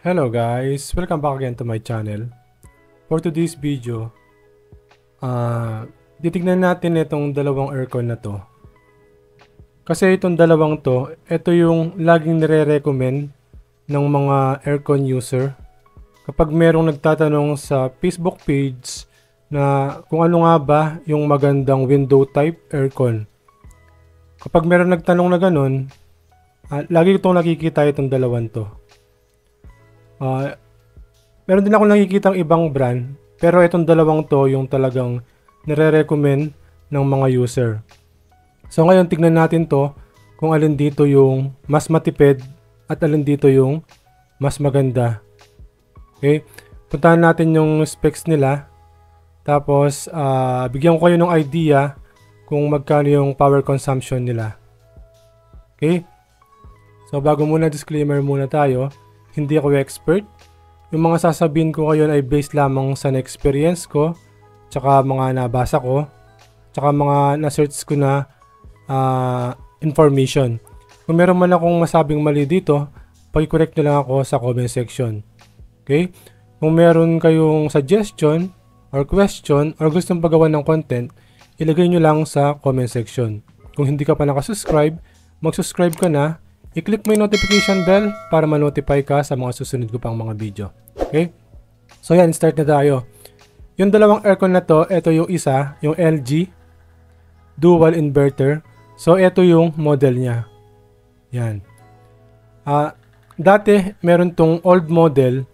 Hello guys, welcome back again to my channel. For today's video, titignan natin itong dalawang aircon na to. Kasi itong dalawang to, ito yung laging nire-recommend ng mga aircon user. Kapag merong nagtatanong sa Facebook page na kung ano nga ba yung magandang window type aircon. Kapag meron nagtanong na ganun, lagi itong nakikita itong dalawang to. Meron din ako nakikitang ibang brand, pero itong dalawang to yung talagang nire-recommend ng mga user. So ngayon tignan natin to kung alin dito yung mas matipid at alin dito yung mas maganda. Okay? Puntahan natin yung specs nila. Tapos bigyan ko kayo ng idea kung magkano yung power consumption nila. Okay? So bago muna disclaimer muna tayo. Hindi ako expert. Yung mga sasabihin ko ngayon ay based lamang sa na-experience ko, tsaka mga nabasa ko, tsaka mga na-search ko na information. Kung meron man akong masabing mali dito, paki-correct nyo lang ako sa comment section. Okay? Kung meron kayong suggestion or question or gustong pagawa ng content, ilagay nyo lang sa comment section. Kung hindi ka pa nakasubscribe, mag-subscribe ka na. I-click mo yung notification bell para ma-notify ka sa mga susunod ko pang mga video. Okay? So yan, start na tayo. Yung dalawang aircon na to, ito yung isa, yung LG dual inverter. So ito yung model niya. Yan. Dati meron tong old model.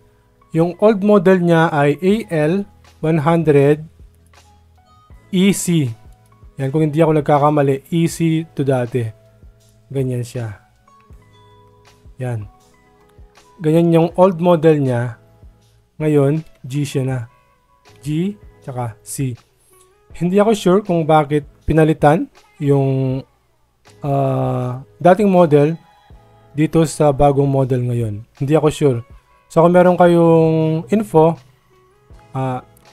Yung old model niya ay AL100 EC. Yan, kung hindi ako nagkakamali, EC to dati. Ganyan siya. Yan. Ganyan yung old model niya. Ngayon, G siya na. G, tsaka C. Hindi ako sure kung bakit pinalitan yung dating model dito sa bagong model ngayon. Hindi ako sure. So, kung meron kayong info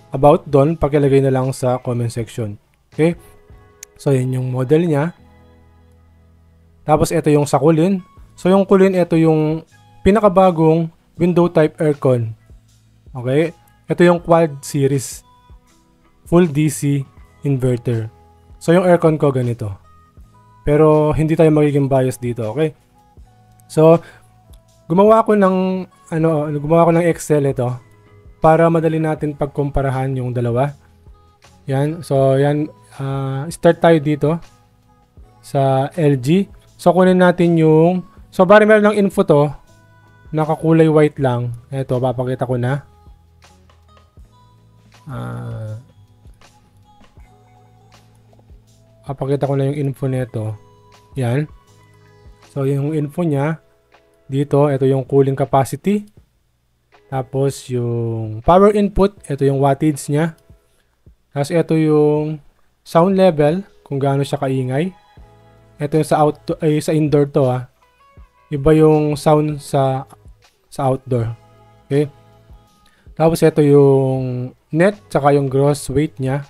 about doon, pakilagay na lang sa comment section. Okay? So, yan yung model niya. Tapos, ito yung sakulin. So, yung kulin, ito yung pinakabagong window type aircon. Okay? Ito yung quad series. Full DC inverter. So, yung aircon ko ganito. Pero, hindi tayo magiging bias dito. Okay? So, gumawa ako ng Excel ito para madali natin pagkumparahan yung dalawa. Yan. So, yan. Start tayo dito sa LG. So, kunin natin yung so, bari meron ng info to, nakakulay white lang. Ito, papakita ko na. Papakita ko na yung info nito. Yan. So, yung info niya, dito, ito yung cooling capacity. Tapos, yung power input, ito yung wattage niya. Tapos, ito yung sound level, kung gaano siya kaingay. Ito yung sa indoor to, Iba yung sound sa outdoor. Okay? Tapos ito yung net tsaka yung gross weight niya.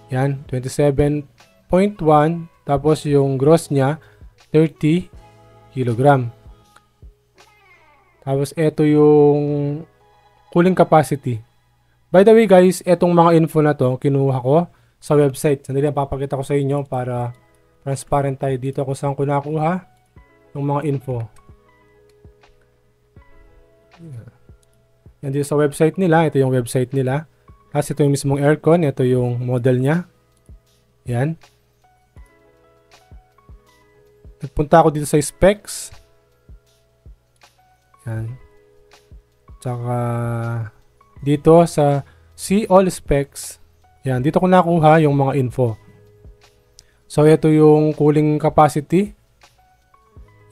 Yan, 27.1. Tapos yung gross niya 30 kg. Tapos ito yung cooling capacity. By the way guys, etong mga info na to kinuha ko sa website. Sandali, papakita ko sa inyo para transparent tayo dito kung saan ko nakuha yung mga info. Yan dito sa website nila. Ito yung website nila. Tapos ito yung mismong aircon. Ito yung model niya. Yan. Nagpunta ako dito sa specs. Yan. Tsaka dito sa see all specs. Yan. Dito ko nakuha yung mga info. So ito yung cooling capacity.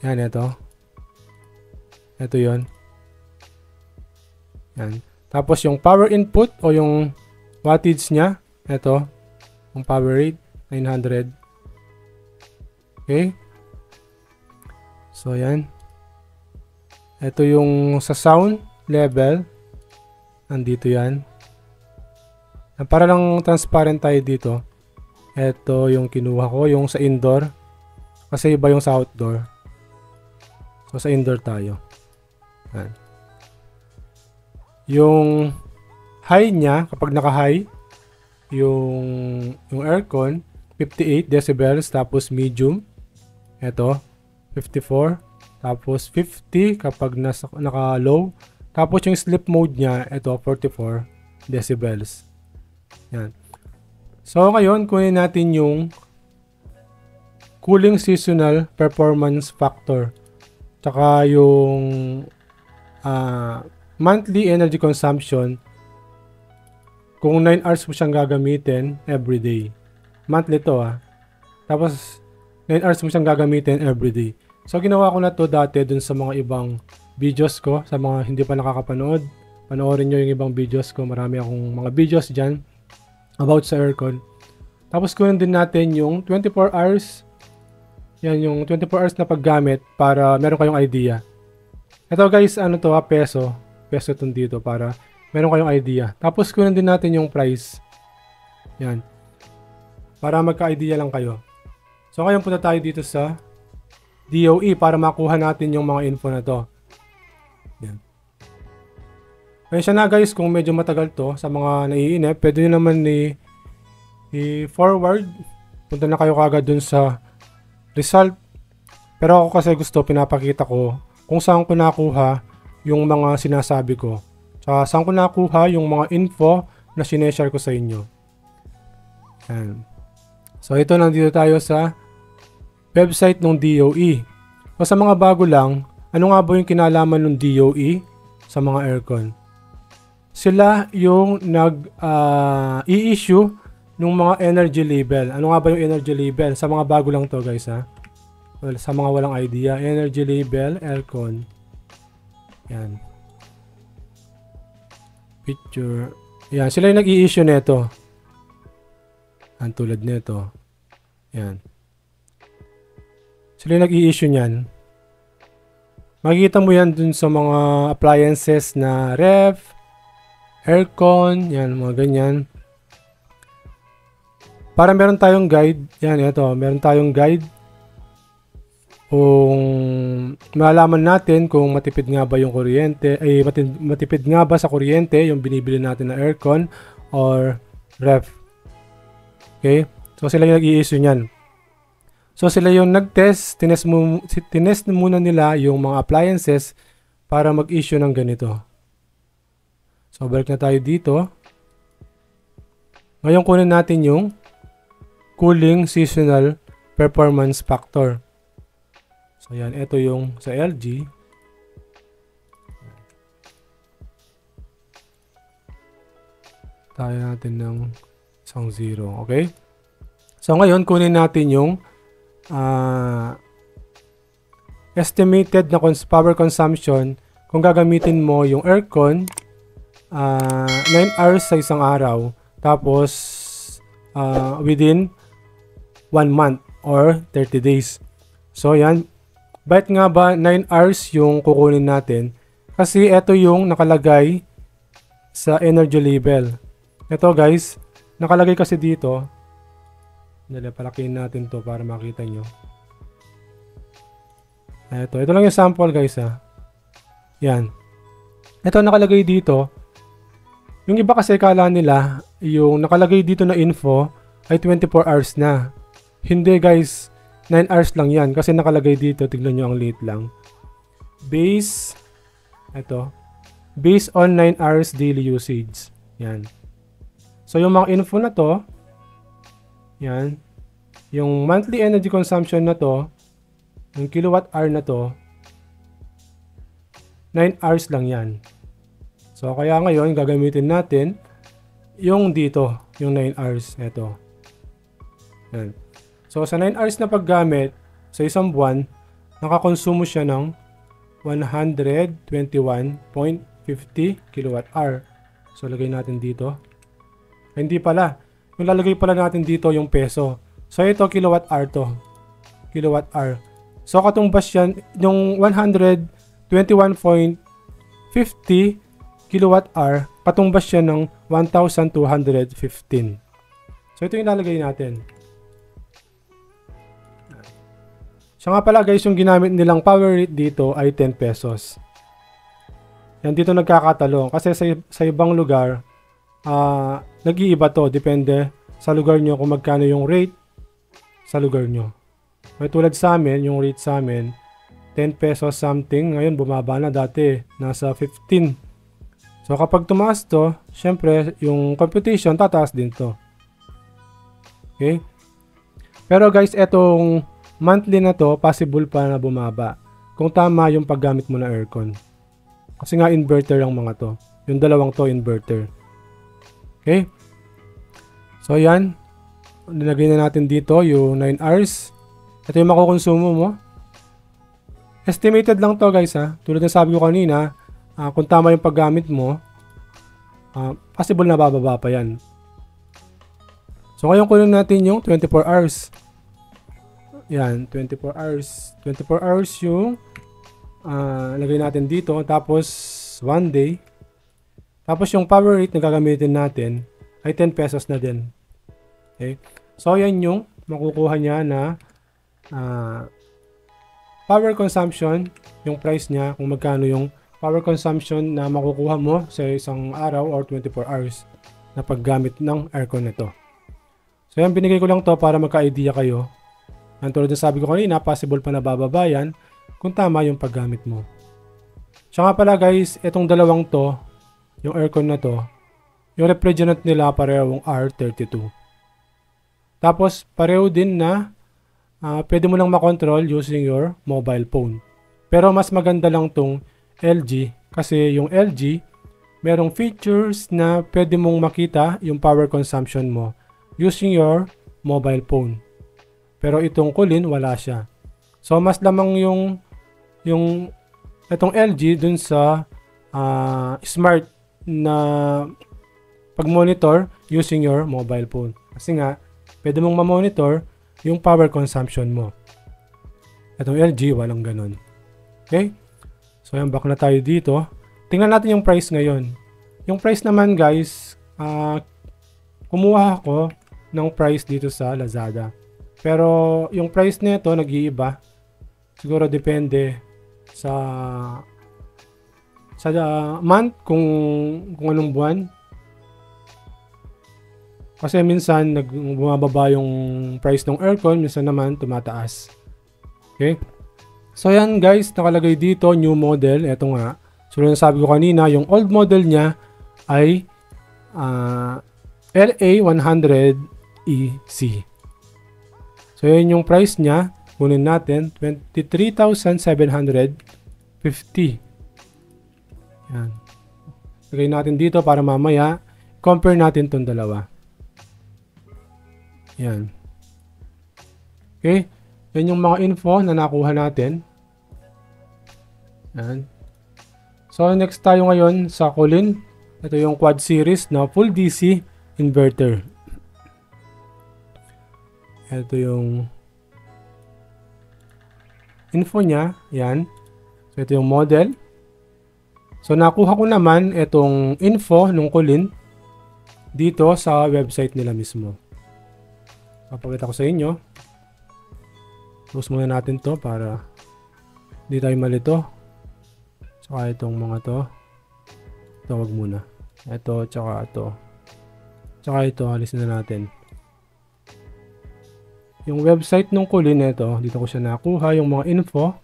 Yan, ito. Ito yun. Yan. Tapos yung power input o yung wattage niya. Ito. Yung power rate. 900. Okay. So, yan. Ito yung sa sound level. Nandito yan. Para lang transparent tayo dito. Ito yung kinuha ko. Yung sa indoor. Kasi iba yung sa outdoor. So, sa indoor tayo. Yan. Yung high niya, kapag naka-high, yung aircon, 58 decibels, tapos medium, ito, 54, tapos 50 kapag naka-low, tapos yung sleep mode niya, ito, 44 decibels. Yan. So, ngayon, kunin natin yung cooling seasonal performance factor. Tsaka yung monthly energy consumption kung 9 hours mo siyang gagamitin everyday. Monthly to Tapos 9 hours mo siyang gagamitin everyday. So ginawa ko na to dati dun sa mga ibang videos ko. Sa mga hindi pa nakakapanood, panoorin nyo yung ibang videos ko. Marami akong mga videos dyan about sa aircon. Tapos kunin din natin yung 24 hours. Yan yung 24 hours na paggamit para meron kayong idea. Ito guys, ano to peso. Peso itong dito para meron kayong idea. Tapos kunin din natin yung price. Yan. Para magka-idea lang kayo. So ngayon punta tayo dito sa DOE para makuha natin yung mga info na to. Yan. Kaya na guys, kung medyo matagal to sa mga naiinip, pwede nyo naman i-forward. Punta na kayo kagad dun sa result. Pero ako kasi gusto, pinapakita ko kung saan ko nakuha yung mga sinasabi ko. Saan ko nakuha yung mga info na sineshare ko sa inyo. Yan. So ito, nandito tayo sa website ng DOE. So sa mga bago lang, ano nga ba yung kinalaman ng DOE sa mga aircon? Sila yung i-issue ng mga energy label. Ano nga ba yung energy label? Sa mga bago lang to guys Well, sa mga walang idea, energy label, aircon. Yan. Picture. Yan, sila yung nag-i-issue nito. Ang tulad nito. Yan. Sila yung nag-i-issue niyan. Makikita mo yan dun sa mga appliances na ref, aircon, yan, mga ganyan. Para meron tayong guide. Yan, ito. Meron tayong guide. Kung malaman natin kung matipid nga ba yung kuryente, matipid nga ba sa kuryente yung binibili natin na aircon or ref. Okay? So sila yung nag-i-issue niyan. So sila yung nag-test, tinest muna nila yung mga appliances para mag-issue ng ganito. So balik na tayo dito. Ngayon kunin natin yung cooling seasonal performance factor. So yan, ito yung sa LG. Tayo natin ng 1.0, okay? So ngayon kunin natin yung estimated na power consumption kung gagamitin mo yung aircon 9 hours sa isang araw, tapos within 1 month or 30 days. So yan, bakit nga ba 9 hours yung kukunin natin? Kasi ito yung nakalagay sa energy label. Ito guys, nakalagay kasi dito. Palakihin natin to para makita nyo. Ito lang yung sample guys Yan. Ito nakalagay dito. Yung iba kasi kala nila, yung nakalagay dito na info ay 24 hours na. Hindi guys, 9 hours lang yan. Kasi nakalagay dito, tignan nyo ang late lang. Based on 9 hours daily usage. Yan. So yung mga info na to, yan. Yung monthly energy consumption na to, yung kilowatt hour na to, 9 hours lang yan. So kaya ngayon, gagamitin natin yung dito, yung 9 hours. Ito. Yan. So sa 9 hours na paggamit, sa isang buwan, nakakonsumo siya ng 121.50 kilowatt hour. So lagay natin dito. Hindi pala. Yung lalagay pala natin dito yung peso. So ito kilowatt hour to. Kilowatt hour. So katumbas yan, yung 121.50 kilowatt hour, katumbas siya ng 1,215. So ito yung lalagay natin. Siya nga pala guys, yung ginamit nilang power rate dito ay 10 pesos. Yan, dito nagkakatalo. Kasi sa ibang lugar, nag-iiba to. Depende sa lugar nyo kung magkano yung rate sa lugar nyo. May tulad sa amin, yung rate sa amin, 10 pesos something. Ngayon, bumaba na dati. Nasa 15. So, kapag tumaas to, syempre, yung computation, tataas din to. Okay? Pero guys, etong monthly na to, possible pa na bumaba. Kung tama yung paggamit mo na aircon. Kasi nga, inverter ang mga to. Yung dalawang to, inverter. Okay? So, yan. Nilagay na natin dito yung 9 hours. Ito yung makukonsumo mo. Estimated lang to guys ha. Tulad ng sabi ko kanina, kung tama yung paggamit mo, possible na bababa pa yan. So ngayon kunin natin yung 24 hours. Yan, 24 hours. 24 hours yung lagay natin dito. Tapos 1 day. Tapos yung power rate na gagamitin natin ay 10 pesos na din. Okay? So yan yung makukuha niya na power consumption, yung price niya, kung magkano yung power consumption na makukuha mo sa isang araw or 24 hours na paggamit ng aircon nito. So yan, binigay ko lang to para magka-idea kayo. Ang tulad na sabi ko kanina, possible pa na bababa yan kung tama yung paggamit mo. Tsaka pala guys, itong dalawang to, yung aircon na to, yung refrigerant nila parehong R32. Tapos pareho din na pwede mo lang makontrol using your mobile phone. Pero mas maganda lang tong LG kasi yung LG merong features na pwede mong makita yung power consumption mo using your mobile phone. Pero itong Kulin wala siya. So mas lamang yung itong LG dun sa smart na pag-monitor using your mobile phone. Kasi nga pwede mong ma-monitor yung power consumption mo. Itong LG, walang ganun. Okay? So, yan, back na tayo dito. Tingnan natin yung price ngayon. Yung price naman, guys, kumuha ako ng price dito sa Lazada. Pero, yung price nito nag-iiba. Siguro depende sa month, kung anong buwan. Kasi minsan bumababa yung price ng aircon, minsan naman tumataas. Okay? So yan guys, nakalagay dito new model. Ito nga. So yung sabi ko kanina, yung old model niya ay LA100EC. So yan yung price niya. Kunin natin 23,750. Yan. Lagay natin dito para mamaya compare natin tong dalawa. Yan. Okay. Yan yung mga info na nakuha natin. Yan. So, next tayo ngayon sa Kulin. Ito yung quad series na full DC inverter. Ito yung info niya. Yan. So, ito yung model. So, nakuha ko naman itong info ng Kulin dito sa website nila mismo. Papakita ko sa inyo. Close muna natin to para hindi tayo malito. Tsaka itong mga to. Ito wag muna. Ito, tsaka ito. Tsaka ito, alisin na natin. Yung website ng Kulin ito, dito ko siya nakuha. Yung mga info.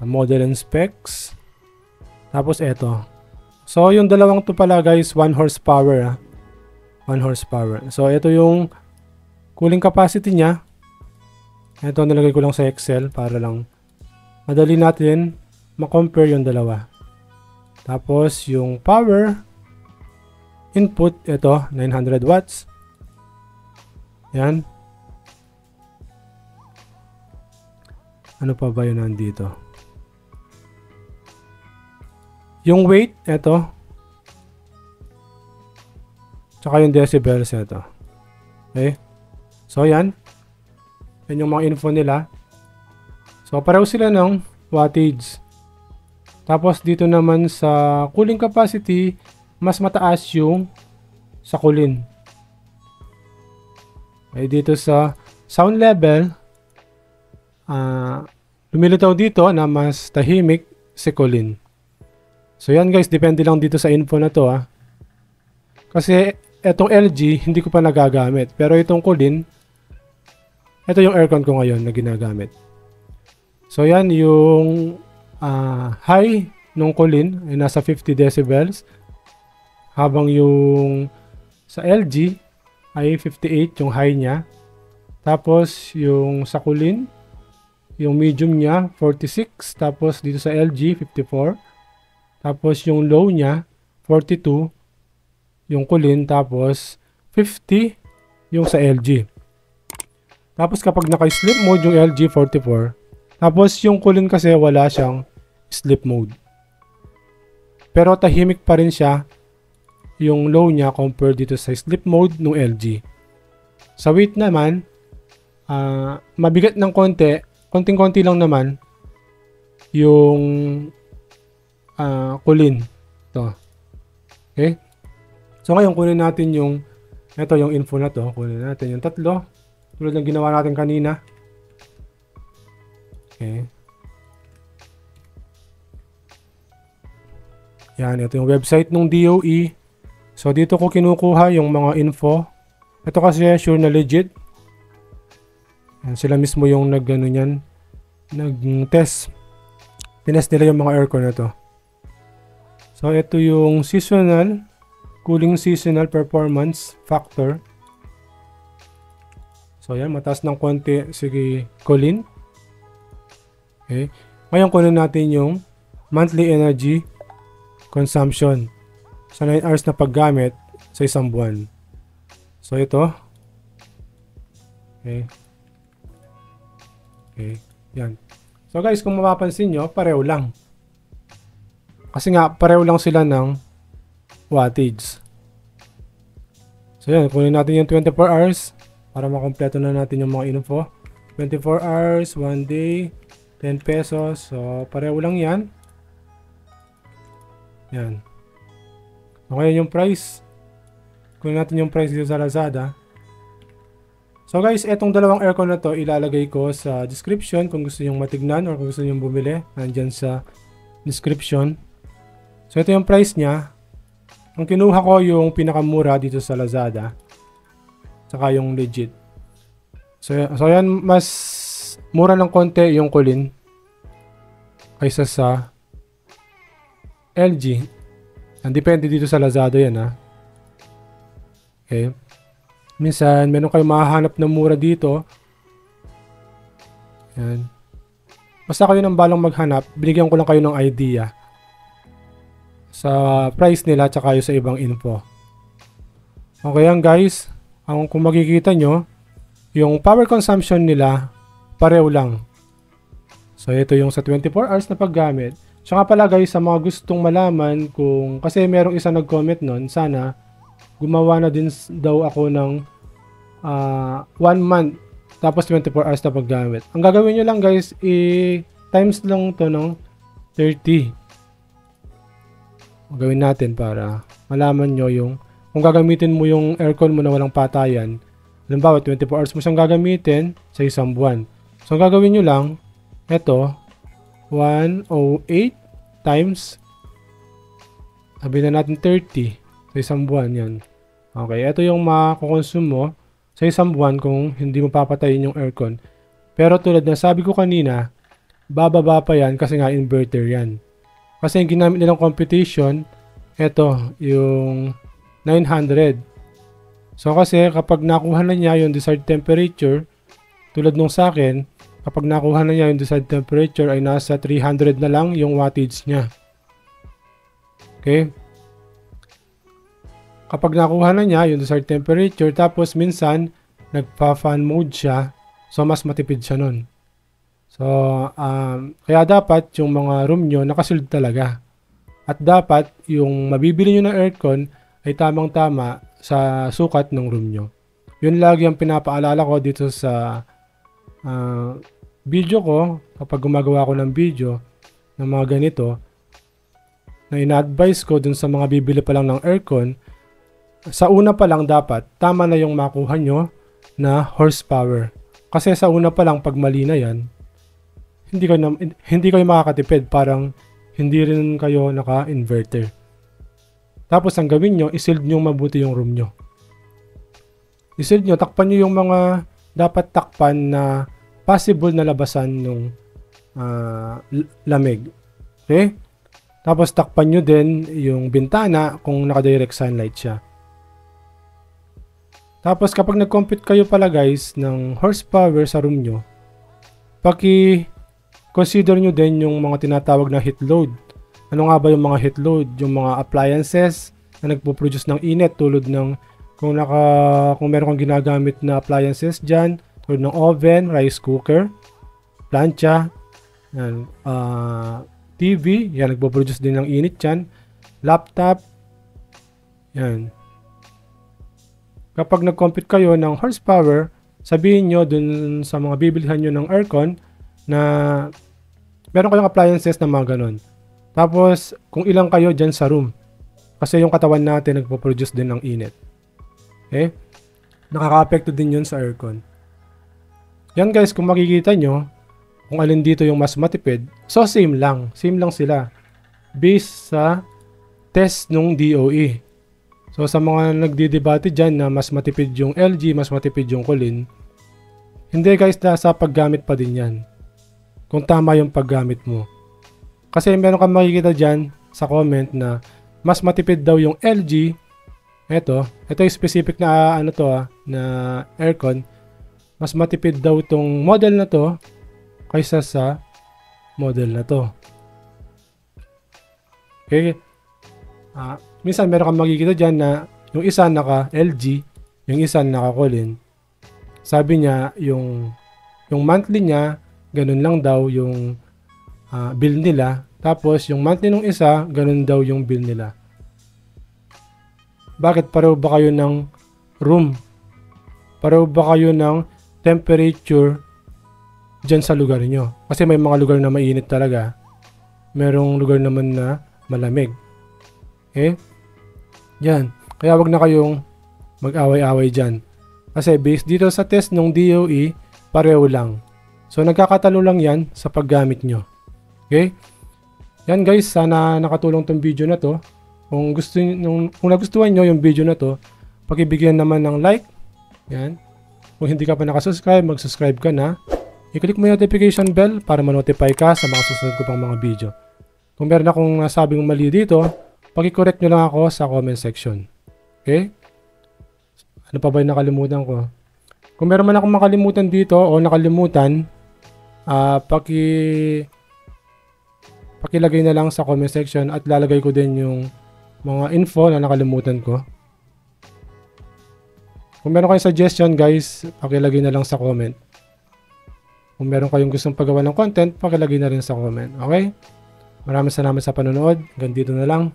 Model and specs. Tapos ito. So, yung dalawang to pala guys, 1 horsepower. 1 horsepower. So, ito yung cooling capacity niya. Ito, nilagay ko lang sa Excel para lang madali natin ma-compare yung dalawa. Tapos, yung power input, ito, 900 watts. Yan. Ano pa ba yun nandito? Yung weight, ito. Tsaka yung decibels, ito. Okay. So, yan. Yan yung mga info nila. So, pareho sila ng wattage. Tapos, dito naman sa cooling capacity, mas mataas yung sa Kulin. Okay, dito sa sound level, lumilitaw dito na mas tahimik si Kulin. So yan guys, depende lang dito sa info na to ah. Kasi etong LG hindi ko pa nagagamit. Pero itong Kulin, ito yung aircon ko ngayon na ginagamit. So yan yung high nung Kulin ay nasa 50 decibels. Habang yung sa LG ay 58 yung high niya. Tapos yung sa Kulin, yung medium niya 46. Tapos dito sa LG 54. Tapos yung low niya 42 yung Kulin. Tapos 50 yung sa LG. Tapos kapag naka-sleep mode yung LG 44. Tapos yung Kulin kasi wala siyang sleep mode. Pero tahimik pa rin siya yung low niya compared dito sa sleep mode ng LG. Sa weight naman, mabigat ng konti, konting-konti lang naman yung Kulin. Ito. Okay? So ngayon kunin natin yung info na to. Kunin natin yung tatlo. Tulad ng ginawa natin kanina. Okay. Yan, ito yung website ng DOE. So dito ko kinukuha yung mga info. Ito kasi sure na legit. Yan, sila mismo yung nag-test. Tinest nila yung mga aircon na to. So ito yung cooling seasonal performance factor. So yan, mataas ng konti. Sige, Kulin. Okay. Ngayon kunin natin yung monthly energy consumption sa 9 hours na paggamit sa isang buwan. So ito. Okay. Okay. Yan. So guys, kung mapapansin nyo, pareho lang. Kasi nga, pareho lang sila ng wattage. So yan, kunin natin yung 24 hours para makompleto na natin yung mga info. 24 hours, 1 day, 10 pesos. So pareho lang yan. Yan. Okay, yung price. Kunin natin yung price dito sa Lazada. So guys, etong dalawang aircon na to ilalagay ko sa description kung gusto nyong matignan or kung gusto nyong bumili. Nandyan sa description. So ito yung price niya. Ang kinuha ko yung pinakamura dito sa Lazada. Saka yung legit. So yan, mas mura ng konti yung Kulin kaysa sa LG. Depende dito sa Lazada yan ha. Okay. Minsan, meron kayong mahahanap na mura dito. Yan. Basta kayo nang balang maghanap, binigyan ko lang kayo ng idea sa price nila at saka sa ibang info. Okay yan guys. Kung makikita nyo, yung power consumption nila, pareho lang. So ito yung sa 24 hours na paggamit. Siya nga pala guys, sa mga gustong malaman kung, kasi merong isa nag-comment nun, sana gumawa na din daw ako ng 1 month tapos 24 hours na paggamit. Ang gagawin nyo lang guys, times lang to ng 30. Gawin natin para malaman nyo yung kung gagamitin mo yung aircon mo na walang patayan. Halimbawa, 24 hours mo siyang gagamitin sa isang buwan. So ang gagawin nyo lang, ito, 108 times, sabihin na natin 30 sa isang buwan yan. Okay, ito yung makukonsume mo sa isang buwan kung hindi mo papatayin yung aircon. Pero tulad na sabi ko kanina, bababa pa yan kasi nga inverter yan. Kasi yung ginamit nilang computation, ito yung 900. So kasi kapag nakuha na niya yung desired temperature, tulad nung sa akin, kapag nakuha na niya yung desired temperature ay nasa 300 na lang yung wattage niya. Okay? Kapag nakuha na niya yung desired temperature, tapos minsan nagpa-fan mode siya, so mas matipid siya nun. So, kaya dapat yung mga room nyo nakasealed talaga. At dapat yung mabibili nyo ng aircon ay tamang-tama sa sukat ng room nyo. Yun lagi ang pinapaalala ko dito sa video ko, kapag gumagawa ko ng video ng mga ganito, na ina-advise ko dun sa mga bibili pa lang ng aircon, sa una pa lang dapat, tama na yung makuha nyo na horsepower. Kasi sa una pa lang, pag mali na yan, hindi kayo makakatipid. Parang hindi rin kayo naka-inverter. Tapos ang gawin nyo, isild nyo mabuti yung room nyo. Isild nyo, takpan nyo yung mga dapat takpan na possible na labasan ng lamig. Okay? Tapos takpan nyo din yung bintana kung naka-direct sunlight siya. Tapos kapag nag-compute kayo pala guys ng horsepower sa room nyo, consider nyo din yung mga tinatawag na heat load. Ano nga ba yung mga heat load? Yung mga appliances na nagpo-produce ng init tulad ng kung meron kang ginagamit na appliances dyan, tulad ng oven, rice cooker, plancha, yan, TV, yan, nagpo-produce din ng init yan, laptop, yan. Kapag nag-compute kayo ng horsepower, sabihin nyo dun sa mga bibilihan nyo ng aircon na meron kayong appliances na mga ganon. Tapos, kung ilang kayo dyan sa room. Kasi yung katawan natin nagpo-produce din ng init. Okay? Nakaka-apekto din yun sa aircon. Yan guys, kung makikita nyo, kung alin dito yung mas matipid, so same lang. Same lang sila. Based sa test nung DOE. So sa mga nagdidebate dyan na mas matipid yung LG, mas matipid yung Colin, hindi guys, nasa paggamit pa din yan. Kung tama yung paggamit mo. Kasi meron kang makikita dyan sa comment na mas matipid daw yung LG. Ito yung specific na na aircon. Mas matipid daw tong model na to kaysa sa model na to. Okay? Minsan meron kang makikita dyan na yung isa naka LG, yung isa naka Colin. Sabi niya yung monthly niya ganun lang daw yung bill nila. Tapos yung monthly nung isa ganun daw yung bill nila. Bakit? Pareho ba kayo ng room? Pareho ba kayo ng temperature dyan sa lugar nyo? Kasi may mga lugar na mainit talaga. Merong lugar naman na malamig. Okay? Yan. Kaya wag na kayong mag-away-away dyan. Kasi based dito sa test ng DOE, pareho lang. So nagkakatalo lang yan sa paggamit nyo. Okay? Yan guys, sana nakatulong tong video na to. Kung nagustuhan nyo yung video na to, pakibigyan naman ng like. Yan. Kung hindi ka pa nakasubscribe, mag-subscribe ka na. I-click mo yung notification bell para ma-notify ka sa mga susunod ko pang mga video. Kung meron akong nasabing mali dito, paki-correct nyo lang ako sa comment section. Okay? Ano pa ba yung nakalimutan ko? Kung meron man akong makalimutan dito o nakalimutan, pakilagay na lang sa comment section at lalagay ko din yung mga info na nakalimutan ko. Kung meron kayong suggestion guys, pakilagay na lang sa comment. Kung meron kayong gustong paggawa ng content, pakilagay na rin sa comment. Okay? Maraming salamat sa panonood. Hanggang dito na lang.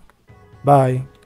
Bye!